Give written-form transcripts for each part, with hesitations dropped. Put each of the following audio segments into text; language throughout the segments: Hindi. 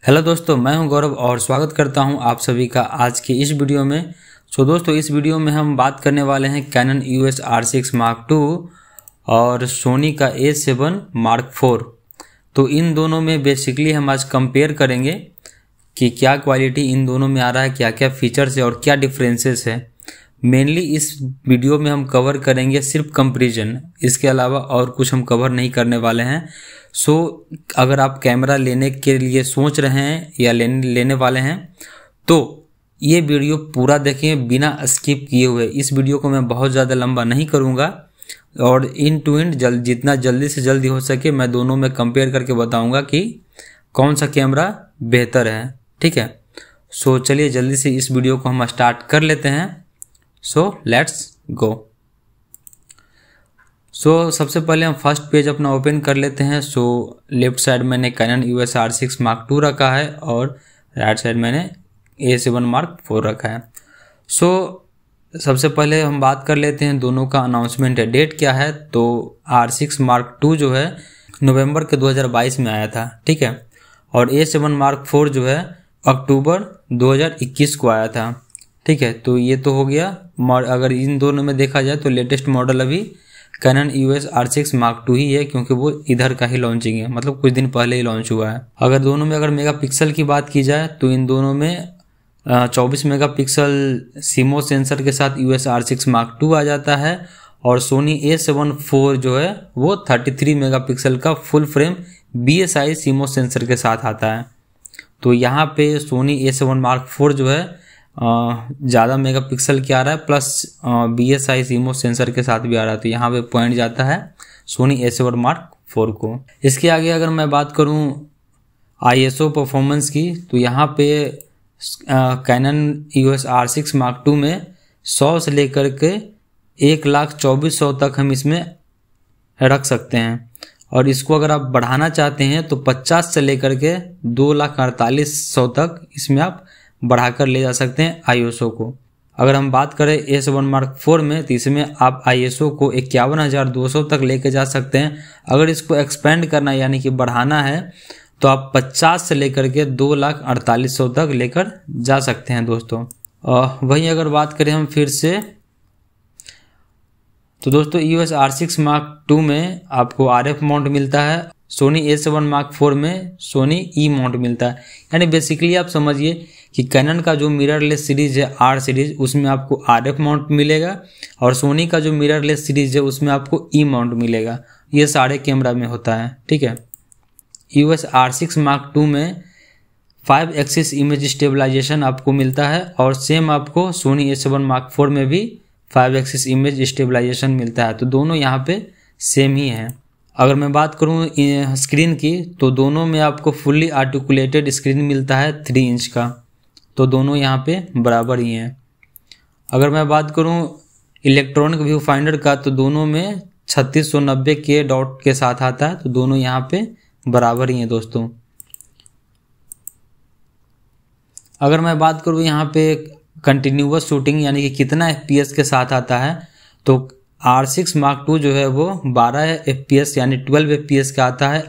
हेलो दोस्तों, मैं हूं गौरव और स्वागत करता हूं आप सभी का आज की इस वीडियो में। दोस्तों, इस वीडियो में हम बात करने वाले हैं cannon EOS R6 Mark II और सोनी का A7 Mark IV। तो इन दोनों में बेसिकली हम आज कंपेयर करेंगे कि क्या क्वालिटी इन दोनों में आ रहा है, क्या क्या फीचर्स है और क्या डिफरेंसेस है। मेनली इस वीडियो में हम कवर करेंगे सिर्फ कंपैरिजन, इसके अलावा और कुछ हम कवर नहीं करने वाले हैं। अगर आप कैमरा लेने के लिए सोच रहे हैं या लेने वाले हैं तो ये वीडियो पूरा देखें बिना स्किप किए हुए। इस वीडियो को मैं बहुत ज़्यादा लंबा नहीं करूँगा और इन टू एंड जितना जल्दी से जल्दी हो सके मैं दोनों में कंपेयर करके बताऊँगा कि कौन सा कैमरा बेहतर है। ठीक है, चलिए जल्दी से इस वीडियो को हम स्टार्ट कर लेते हैं। Let's go. सबसे पहले हम फर्स्ट पेज अपना ओपन कर लेते हैं। लेफ्ट साइड मैंने cannon EOS R6 Mark II रखा है और राइट साइड मैंने A7 Mark IV रखा है। सबसे पहले हम बात कर लेते हैं दोनों का अनाउंसमेंट है, डेट क्या है। तो R6 Mark II जो है नवंबर के 2022 में आया था, ठीक है, और A7 Mark IV जो है अक्टूबर 2021 को आया था, ठीक है। तो ये तो हो गया। अगर इन दोनों में देखा जाए तो लेटेस्ट मॉडल अभी Canon EOS R6 Mark II ही है, क्योंकि वो इधर का ही लॉन्चिंग है, मतलब कुछ दिन पहले ही लॉन्च हुआ है। अगर दोनों में अगर मेगापिक्सल की बात की जाए तो इन दोनों में 24 मेगापिक्सल CMOS सेंसर के साथ EOS R6 Mark II आ जाता है और सोनी A7 IV जो है वो 33 मेगापिक्सल का full frame BSI CMOS sensor के साथ आता है। तो यहाँ पे सोनी A7 Mark IV जो है ज़्यादा मेगापिक्सल के आ रहा है, प्लस BSI CMOS सेंसर के साथ भी आ रहा है। तो यहाँ पे पॉइंट जाता है सोनी A7 Mark IV को। इसके आगे अगर मैं बात करूँ ISO परफॉर्मेंस की, तो यहाँ पे cannon EOS R6 Mark II में 100 से लेकर के 1,24,100 तक हम इसमें रख सकते हैं, और इसको अगर आप बढ़ाना चाहते हैं तो 50 से लेकर के 2,48,100 तक इसमें आप बढ़ाकर ले जा सकते हैं ISO को। अगर हम बात करें A7 Mark IV में तो इसमें आप ISO को 51,200 तक लेके जा सकते हैं। अगर इसको एक्सपेंड करना यानी कि बढ़ाना है तो आप 50 से लेकर के 2,48,100 तक लेकर जा सकते हैं दोस्तों। वहीं अगर बात करें हम फिर से, तो दोस्तों EOS R6 Mark II में आपको RF माउंट मिलता है, सोनी A7 Mark IV में सोनी E माउंट मिलता है। यानी बेसिकली आप समझिए कि कैनन का जो मिररलेस सीरीज है R सीरीज, उसमें आपको RF माउंट मिलेगा और सोनी का जो मिररलेस सीरीज है उसमें आपको E माउंट मिलेगा। ये सारे कैमरा में होता है, ठीक है। EOS R6 Mark II में 5 एक्सिस इमेज स्टेबलाइजेशन आपको मिलता है और सेम आपको सोनी A7 Mark IV में भी 5 एक्सिस इमेज स्टेबलाइजेशन मिलता है। तो दोनों यहाँ पे सेम ही है। अगर मैं बात करूँ स्क्रीन की, तो दोनों में आपको फुल्ली आर्टिकुलेटेड स्क्रीन मिलता है 3 इंच का, तो दोनों यहाँ पे बराबर ही हैं। अगर मैं बात करूँ इलेक्ट्रॉनिक व्यू फाइंडर का, तो दोनों में 3690K डॉट के साथ आता है, तो दोनों यहाँ पे बराबर ही हैं दोस्तों। अगर मैं बात करूँ यहाँ पे कंटिन्यूअस शूटिंग यानी कि कितना FPS के साथ आता है, तो R6 Mark II जो है वो 12 FPS यानी 12 FPS का आता है।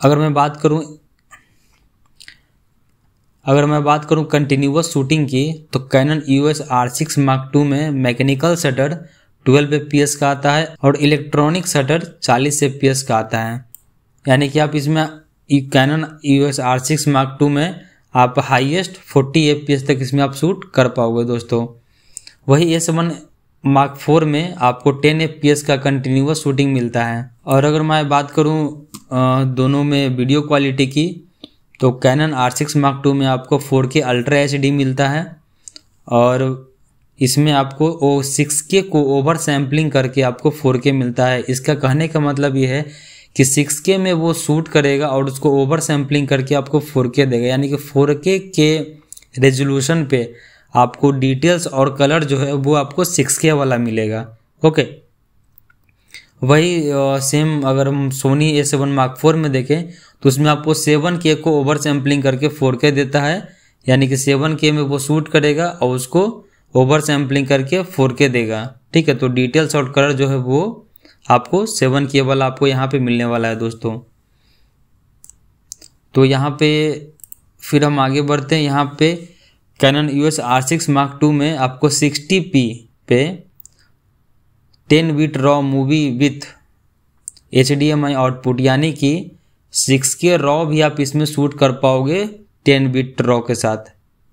अगर मैं बात करूं कंटिन्यूअस शूटिंग की, तो Canon EOS R6 Mark II में मैकेनिकल शटर 12 FPS का आता है और इलेक्ट्रॉनिक शटर 40 FPS का आता है। यानी कि आप इसमें cannon EOS R6 Mark II में आप हाईएस्ट 40 FPS तक इसमें आप शूट कर पाओगे दोस्तों। वही A7 Mark IV में आपको 10 FPS का कंटिन्यूअस शूटिंग मिलता है। और अगर मैं बात करूं दोनों में वीडियो क्वालिटी की, तो कैनन R6 Mark II में आपको 4K अल्ट्रा HD मिलता है और इसमें आपको 6K को ओवर सैम्पलिंग करके आपको 4K मिलता है। इसका कहने का मतलब ये है कि 6K में वो शूट करेगा और उसको ओवर सैम्पलिंग करके आपको 4K देगा, यानी कि 4K के रेजोल्यूशन पे आपको डिटेल्स और कलर जो है वो आपको 6K वाला मिलेगा। ओके, वही सेम अगर हम सोनी A7 Mark IV में देखें तो उसमें आपको 7K को ओवर सैम्पलिंग करके 4K देता है, यानी कि 7K में वो शूट करेगा और उसको ओवर सैम्पलिंग करके 4K देगा, ठीक है। तो डिटेल्स और कलर जो है वो आपको 7K वाला आपको यहाँ पे मिलने वाला है दोस्तों। तो यहाँ पे फिर हम आगे बढ़ते हैं। यहाँ पे cannon EOS R6 Mark II में आपको 60p पे 10 bit raw movie with HDMI output, यानी कि 6K रॉ भी आप इसमें शूट कर पाओगे 10 बिट रॉ के साथ,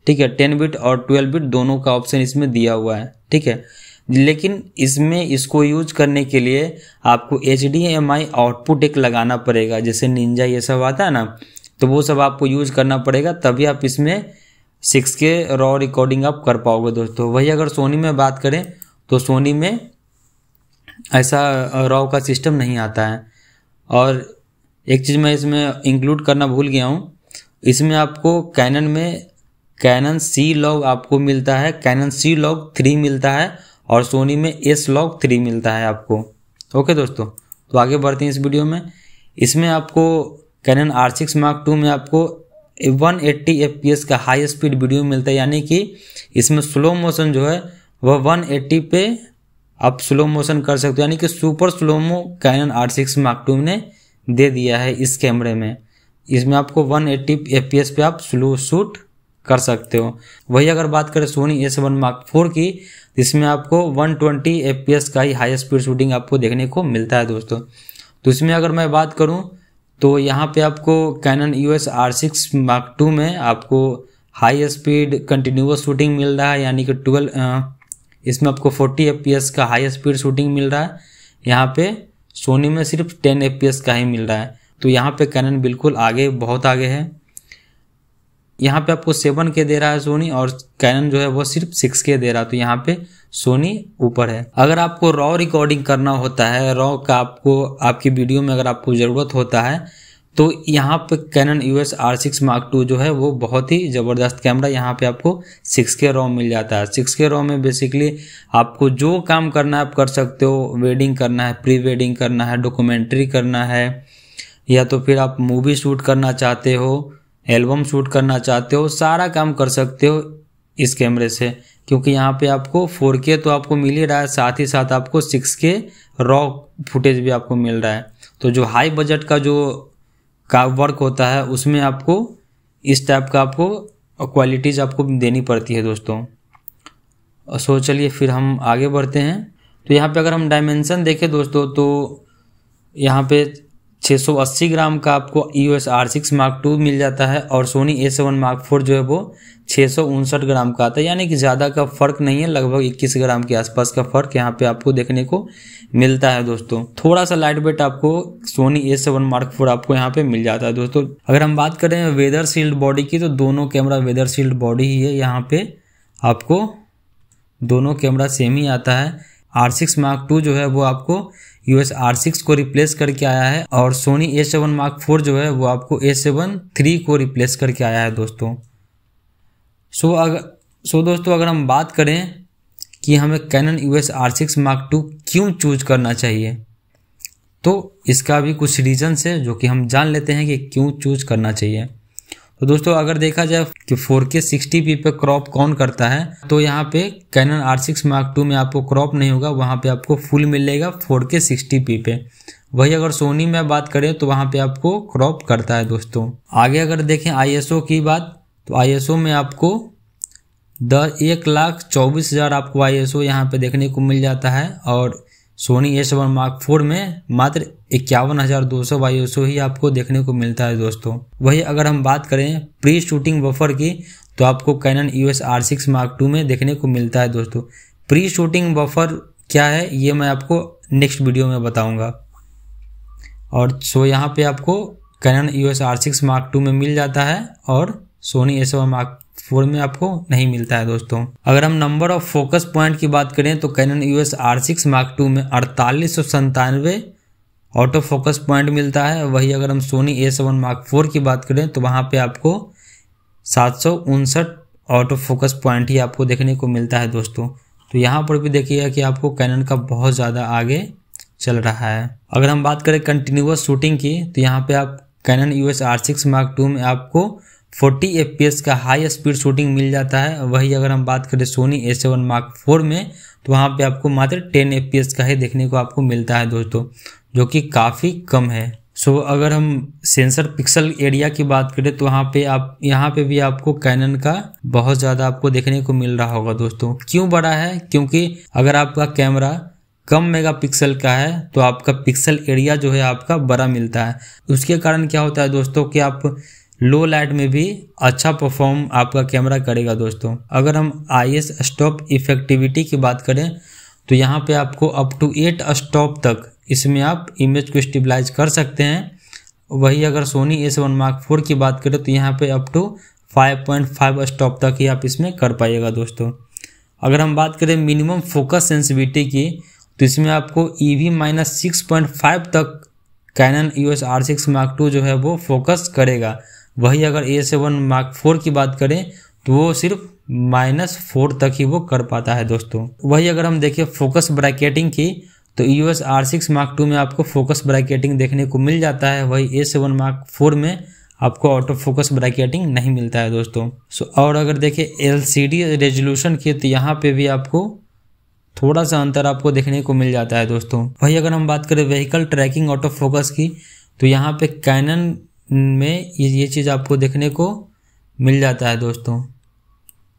ठीक है। 10 बिट और 12 बिट दोनों का ऑप्शन इसमें दिया हुआ है, ठीक है। लेकिन इसमें इसको यूज करने के लिए आपको HDMI आउटपुट एक लगाना पड़ेगा, जैसे निंजा ये सब आता है ना, तो वो सब आपको यूज करना पड़ेगा, तभी आप इसमें 6K रॉ रिकॉर्डिंग आप कर पाओगे दोस्तों। वही अगर सोनी में बात करें तो सोनी में ऐसा रॉ का सिस्टम नहीं आता है। और एक चीज़ मैं इसमें इंक्लूड करना भूल गया हूँ, इसमें आपको कैनन में कैनन C-Log आपको मिलता है, कैनन C-Log 3 मिलता है और सोनी में S-Log 3 मिलता है आपको। ओके दोस्तों, तो आगे बढ़ते हैं इस वीडियो में। इसमें आपको कैनन R6 Mark II में आपको 180 FPS का हाई स्पीड वीडियो मिलता है, यानी कि इसमें स्लो मोशन जो है वह 180 पे आप स्लो मोशन कर सकते हो, यानी कि super slomo Canon R6 Mark II ने दे दिया है इस कैमरे में। इसमें आपको 180 FPS पे आप स्लो शूट कर सकते हो। वही अगर बात करें सोनी A7 Mark IV की, इसमें आपको 120 FPS का ही हाई स्पीड शूटिंग आपको देखने को मिलता है दोस्तों। तो इसमें अगर मैं बात करूं तो यहाँ पे आपको cannon EOS R6 Mark II में आपको हाई स्पीड कंटिन्यूअस शूटिंग मिल रहा है, यानी कि 12 इसमें आपको 40 FPS का हाई स्पीड शूटिंग मिल रहा है। यहाँ पे सोनी में सिर्फ 10 FPS का ही मिल रहा है। तो यहाँ पे कैनन बिल्कुल आगे, बहुत आगे है। यहाँ पे आपको 7K दे रहा है सोनी, और कैनन जो है वो सिर्फ 6K दे रहा है, तो यहाँ पे सोनी ऊपर है। अगर आपको रॉ रिकॉर्डिंग करना होता है, रॉ का आपको आपकी वीडियो में अगर आपको ज़रूरत होता है, तो यहाँ पे cannon EOS R6 Mark II जो है वो बहुत ही ज़बरदस्त कैमरा, यहाँ पे आपको 6K रॉ मिल जाता है। 6K रॉ में बेसिकली आपको जो काम करना है आप कर सकते हो। वेडिंग करना है, प्री वेडिंग करना है, डॉक्यूमेंट्री करना है, या तो फिर आप मूवी शूट करना चाहते हो, एल्बम शूट करना चाहते हो, सारा काम कर सकते हो इस कैमरे से, क्योंकि यहाँ पे आपको 4K तो आपको मिल ही रहा है, साथ ही साथ आपको 6K रॉ फुटेज भी आपको मिल रहा है। तो जो हाई बजट का वर्क होता है उसमें आपको इस टाइप का आपको क्वालिटीज़ आपको देनी पड़ती है दोस्तों। सो चलिए फिर हम आगे बढ़ते हैं। तो यहाँ पे अगर हम डायमेंशन देखें दोस्तों, तो यहाँ पे 680 ग्राम का आपको EOS R6 Mark II मिल जाता है, और सोनी A7 Mark IV जो है वो 659 ग्राम का आता है, यानी कि ज़्यादा का फ़र्क नहीं है, लगभग 21 ग्राम के आसपास का फ़र्क यहाँ पे आपको देखने को मिलता है दोस्तों। थोड़ा सा लाइट वेट आपको सोनी A7 Mark IV आपको यहाँ पे मिल जाता है दोस्तों। अगर हम बात करें वेदर शील्ड बॉडी की, तो दोनों कैमरा वेदर शील्ड बॉडी ही है, यहाँ पे आपको दोनों कैमरा सेम ही आता है। R6 Mark II जो है वो आपको EOS R6 को रिप्लेस करके आया है, और सोनी A7 Mark IV जो है वो आपको A7 III को रिप्लेस करके आया है दोस्तों। सो दोस्तों अगर हम बात करें कि हमें Canon EOS R6 Mark II क्यों चूज करना चाहिए, तो इसका भी कुछ रीजंस है जो कि हम जान लेते हैं कि क्यों चूज करना चाहिए। तो दोस्तों अगर देखा जाए कि 4K 60p पे क्रॉप कौन करता है, तो यहाँ पे कैनन R6 Mark II में आपको क्रॉप नहीं होगा, वहाँ पे आपको फुल मिलेगा 4K 60p पे। वही अगर सोनी में बात करें तो वहाँ पे आपको क्रॉप करता है दोस्तों। आगे अगर देखें ISO की बात, तो ISO में आपको 1,24,000 आपको ISO यहाँ पे देखने को मिल जाता है, और सोनी A7 Mark IV में मात्र 51,200 ISO ही आपको देखने को मिलता है दोस्तों। वही अगर हम बात करें प्री शूटिंग बफर की, तो आपको cannon EOS R6 Mark II में देखने को मिलता है दोस्तों। प्री शूटिंग बफर क्या है ये मैं आपको नेक्स्ट वीडियो में बताऊंगा। और सो यहाँ पे आपको cannon EOS R6 Mark II में मिल जाता है, और सोनी A7 Mark IV में आपको नहीं मिलता है दोस्तों। अगर हम नंबर ऑफ फोकस पॉइंट की बात करें, तो Canon EOS R6 Mark II में 4897 ऑटो फोकस पॉइंट मिलता है। वही अगर हम सोनी A7 Mark IV की बात करें, तो वहाँ पे आपको 759 ऑटो फोकस पॉइंट ही आपको देखने को मिलता है दोस्तों। तो यहाँ पर भी देखिएगा कि आपको कैनन का बहुत ज़्यादा आगे चल रहा है। अगर हम बात करें कंटिन्यूअस शूटिंग की, तो यहाँ पे आप cannon EOS R6 Mark II में आपको 40 FPS का हाई स्पीड शूटिंग मिल जाता है। वही अगर हम बात करें सोनी A7 Mark IV में, तो वहाँ पे आपको मात्र 10 FPS का ही देखने को आपको मिलता है दोस्तों, जो कि काफ़ी कम है। सो अगर हम सेंसर पिक्सल एरिया की बात करें तो यहाँ पे भी आपको कैनन का बहुत ज़्यादा आपको देखने को मिल रहा होगा दोस्तों। क्यों बड़ा है? क्योंकि अगर आपका कैमरा कम मेगापिक्सल का है तो आपका पिक्सल एरिया जो है आपका बड़ा मिलता है। उसके कारण क्या होता है दोस्तों कि आप लो लाइट में भी अच्छा परफॉर्म आपका कैमरा करेगा दोस्तों। अगर हम IS स्टॉप इफेक्टिविटी की बात करें तो यहाँ पे आपको अप टू 8 स्टॉप तक इसमें आप इमेज को स्टेबलाइज कर सकते हैं। वही अगर सोनी A7 Mark IV की बात करें तो यहाँ पे अप टू 5.5 स्टॉप तक ही आप इसमें कर पाइएगा दोस्तों। अगर हम बात करें मिनिमम फोकस सेंसिटिविटी की तो इसमें आपको EV-6.5 तक cannon EOS R6 Mark II जो है वो फोकस करेगा। वही अगर A7 Mark IV की बात करें तो वो सिर्फ -4 तक ही वो कर पाता है दोस्तों। वही अगर हम देखें फोकस ब्रैकेटिंग की तो EOS R6 Mark II में आपको फोकस ब्रैकेटिंग देखने को मिल जाता है। वही A7 Mark IV में आपको ऑटो फोकस ब्रैकेटिंग नहीं मिलता है दोस्तों। और अगर देखें LCD रेजोल्यूशन की तो यहाँ पे भी आपको थोड़ा सा अंतर आपको देखने को मिल जाता है दोस्तों। वही अगर हम बात करें व्हीकल ट्रैकिंग ऑटो फोकस की तो यहाँ पे कैनन में ये चीज़ आपको देखने को मिल जाता है दोस्तों।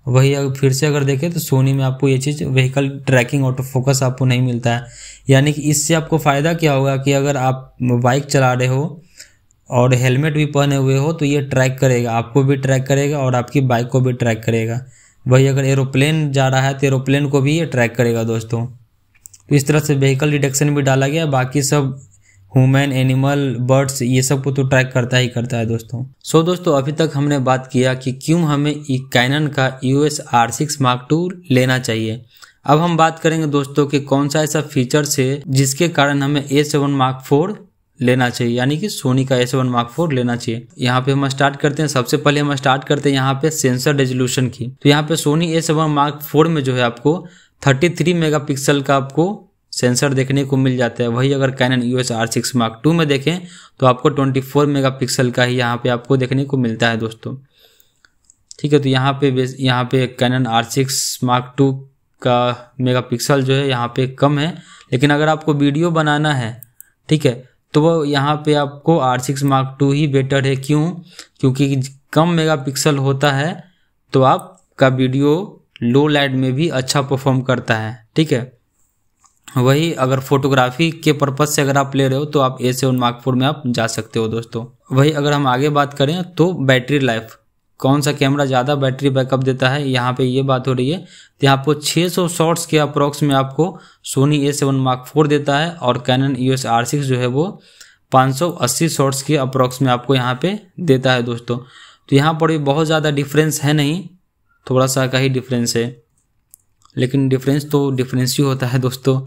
वही अगर फिर से अगर देखें तो सोनी में आपको ये चीज़ व्हीकल ट्रैकिंग ऑटो फोकस आपको नहीं मिलता है। यानी कि इससे आपको फ़ायदा क्या होगा कि अगर आप बाइक चला रहे हो और हेलमेट भी पहने हुए हो तो ये ट्रैक करेगा, आपको भी ट्रैक करेगा और आपकी बाइक को भी ट्रैक करेगा। वही अगर एरोप्लेन जा रहा है तो एरोप्लेन को भी ये ट्रैक करेगा दोस्तों। तो इस तरह से व्हीकल डिटेक्शन भी डाला गया, बाकी सब ह्यूमन, एनिमल, बर्ड्स ये सब को तो ट्रैक करता है दोस्तों। दोस्तों अभी तक हमने बात किया कि क्यों हमें कैनन का EOS R6 Mark II लेना चाहिए। अब हम बात करेंगे दोस्तों कि कौन सा ऐसा फीचर्स है जिसके कारण हमें A7 Mark IV लेना चाहिए, यानी कि सोनी का A7 Mark IV लेना चाहिए। यहाँ पे हम स्टार्ट करते हैं। सबसे पहले हम स्टार्ट करते हैं यहाँ पे सेंसर रेजोल्यूशन की। तो यहाँ पे सोनी A7 Mark IV में जो है आपको 33 मेगापिक्सल का आपको सेंसर देखने को मिल जाता है। वही अगर cannon EOS R6 Mark II में देखें तो आपको 24 मेगापिक्सल का ही यहाँ पे आपको देखने को मिलता है दोस्तों। ठीक है, तो यहाँ पे कैनन R6 Mark II का मेगापिक्सल जो है यहाँ पे कम है, लेकिन अगर आपको वीडियो बनाना है, ठीक है, तो वो यहाँ पे आपको R6 Mark II ही बेटर है। क्यों? क्योंकि कम मेगापिक्सल होता है तो आपका वीडियो लो लाइट में भी अच्छा परफॉर्म करता है। ठीक है, वही अगर फोटोग्राफी के पर्पज से अगर आप ले रहे हो तो आप A7 Mark IV में आप जा सकते हो दोस्तों। वही अगर हम आगे बात करें तो बैटरी लाइफ, कौन सा कैमरा ज़्यादा बैटरी बैकअप देता है, यहाँ पे ये बात हो रही है। तो यहाँ आपको 600 शॉट्स के अप्रॉक्स में आपको सोनी A7 Mark IV देता है और कैनन EOS R6 जो है वो 580 शॉट्स के अप्रॉक्स में आपको यहाँ पे देता है दोस्तों। तो यहाँ पर भी बहुत ज़्यादा डिफरेंस है नहीं, थोड़ा सा का ही डिफरेंस है, लेकिन डिफरेंस तो डिफरेंस ही होता है दोस्तों।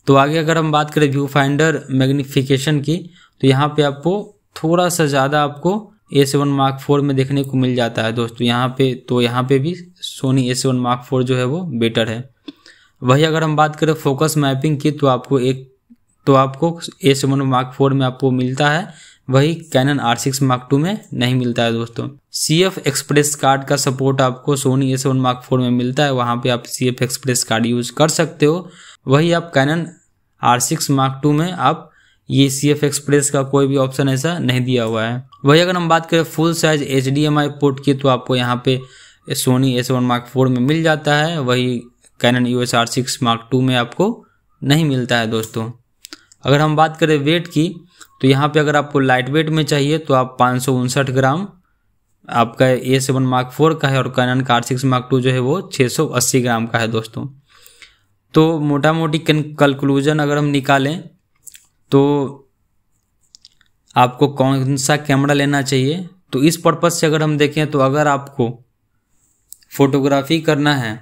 तो आगे अगर हम बात करें व्यू फाइंडर मैग्निफिकेशन की तो यहाँ पे आपको थोड़ा सा ज़्यादा आपको A7 Mark IV में देखने को मिल जाता है दोस्तों। यहाँ पे भी सोनी A7 Mark IV जो है वो बेटर है। वही अगर हम बात करें फोकस मैपिंग की तो आपको A7 Mark IV में आपको मिलता है, वही कैनन R6 Mark II में नहीं मिलता है दोस्तों। CF एक्सप्रेस कार्ड का सपोर्ट आपको सोनी A7 Mark IV में मिलता है, वहाँ पे आप CF एक्सप्रेस कार्ड यूज कर सकते हो। वही आप कैनन R6 Mark II में आप ये CF एक्सप्रेस का कोई भी ऑप्शन ऐसा नहीं दिया हुआ है। वही अगर हम बात करें फुल साइज HDMI पोर्ट की तो आपको यहाँ पे सोनी A7 Mark IV में मिल जाता है, वही cannon EOS R6 Mark II में आपको नहीं मिलता है दोस्तों। अगर हम बात करें वेट की तो यहाँ पे अगर आपको लाइट वेट में चाहिए तो आप 559 ग्राम आपका A7 Mark IV का है और कैनन का R6 Mark II जो है वो 680 ग्राम का है दोस्तों। तो मोटा मोटी कंक्लूजन अगर हम निकालें तो आपको कौन सा कैमरा लेना चाहिए, तो इस पर्पज़ से अगर हम देखें तो अगर आपको फोटोग्राफी करना है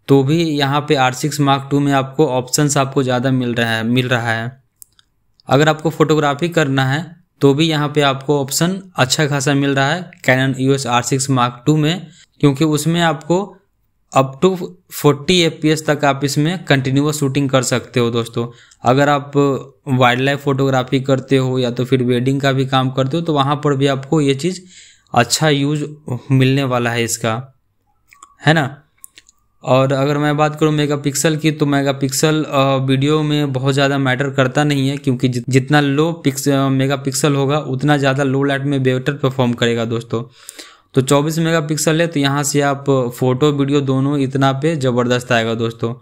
तो भी यहाँ पे R6 Mark II में आपको ऑप्शंस आपको ज़्यादा मिल रहा है। अगर आपको फोटोग्राफी करना है तो भी यहाँ पे आपको ऑप्शन अच्छा खासा मिल रहा है cannon EOS R6 Mark II में, क्योंकि उसमें आपको अप टू 40 FPS तक आप इसमें कंटिन्यूअस शूटिंग कर सकते हो दोस्तों। अगर आप वाइल्ड लाइफ फोटोग्राफी करते हो या तो फिर वेडिंग का भी काम करते हो तो वहाँ पर भी आपको ये चीज़ अच्छा यूज मिलने वाला है इसका, है ना। और अगर मैं बात करूँ मेगापिक्सल की, तो मेगापिक्सल वीडियो में बहुत ज़्यादा मैटर करता नहीं है, क्योंकि जितना लो मेगापिक्सल होगा उतना ज़्यादा लो लाइट में बेटर परफॉर्म करेगा दोस्तों। तो 24 मेगापिक्सल है, तो यहाँ से आप फ़ोटो वीडियो दोनों इतना पे ज़बरदस्त आएगा दोस्तों।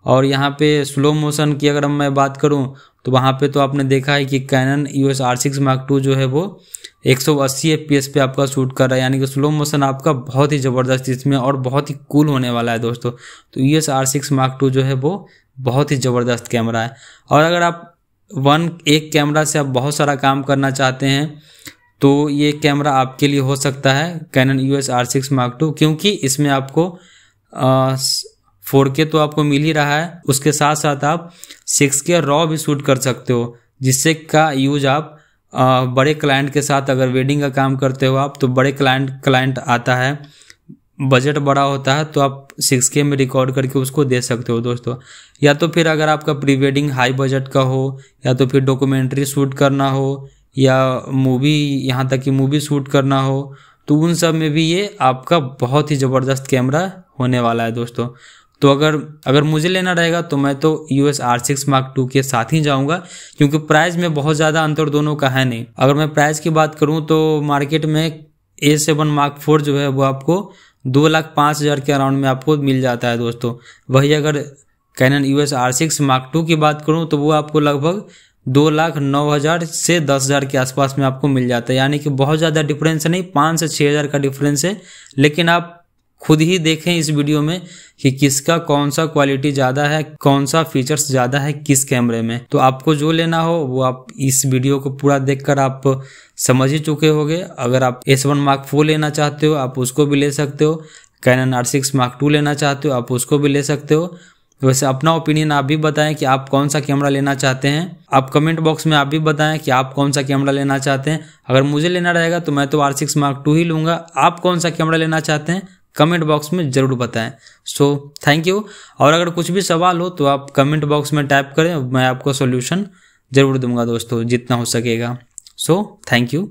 और यहाँ पे स्लो मोशन की अगर मैं बात करूँ, तो वहाँ पे तो आपने देखा है कि cannon EOS R6 Mark II जो है वो 180 FPS पे आपका शूट कर रहा है, यानी कि स्लो मोशन आपका बहुत ही ज़बरदस्त इसमें और बहुत ही कूल होने वाला है दोस्तों। तो EOS R6 Mark II जो है वो बहुत ही ज़बरदस्त कैमरा है। और अगर आप एक कैमरा से आप बहुत सारा काम करना चाहते हैं, तो ये कैमरा आपके लिए हो सकता है cannon EOS R6 Mark II, क्योंकि इसमें आपको 4K तो आपको मिल ही रहा है, उसके साथ साथ आप 6K रॉ भी शूट कर सकते हो, जिससे का यूज आप बड़े क्लाइंट के साथ, अगर वेडिंग का काम करते हो आप, तो बड़े क्लाइंट आता है, बजट बड़ा होता है, तो आप 6K में रिकॉर्ड करके उसको दे सकते हो दोस्तों। या तो फिर अगर आपका प्री वेडिंग हाई बजट का हो, या तो फिर डॉक्यूमेंट्री शूट करना हो, या मूवी, यहाँ तक कि मूवी शूट करना हो, तो उन सब में भी ये आपका बहुत ही ज़बरदस्त कैमरा होने वाला है दोस्तों। तो अगर मुझे लेना रहेगा तो मैं तो EOS R6 Mark II के साथ ही जाऊंगा, क्योंकि प्राइस में बहुत ज़्यादा अंतर दोनों का है नहीं। अगर मैं प्राइस की बात करूं तो मार्केट में A7 Mark IV जो है वो आपको 2,05,000 के अराउंड में आपको मिल जाता है दोस्तों। वही अगर cannon EOS R6 Mark II की बात करूं तो वो आपको लगभग 2,09,000 से 10,000 के आसपास में आपको मिल जाता है, यानी कि बहुत ज़्यादा डिफरेंस नहीं, 5 से 6,000 का डिफरेंस है। लेकिन आप खुद ही देखें इस वीडियो में कि किसका कौन सा क्वालिटी ज़्यादा है, कौन सा फीचर्स ज़्यादा है किस कैमरे में। तो आपको जो लेना हो वो आप इस वीडियो को पूरा देखकर आप समझ ही चुके होंगे। अगर आप S1 Mark IV लेना चाहते हो आप उसको भी ले सकते हो, कैनन R6 Mark II लेना चाहते हो आप उसको भी ले सकते हो। वैसे अपना ओपिनियन आप भी बताएं कि आप कौन सा कैमरा लेना चाहते हैं। आप कमेंट बॉक्स में आप भी बताएं कि आप कौन सा कैमरा लेना चाहते हैं। अगर मुझे लेना रहेगा तो मैं तो R6 Mark II ही लूँगा। आप कौन सा कैमरा लेना चाहते हैं कमेंट बॉक्स में ज़रूर बताएं। So thank you. और अगर कुछ भी सवाल हो तो आप कमेंट बॉक्स में टाइप करें, मैं आपको सॉल्यूशन ज़रूर दूंगा दोस्तों जितना हो सकेगा। So thank you.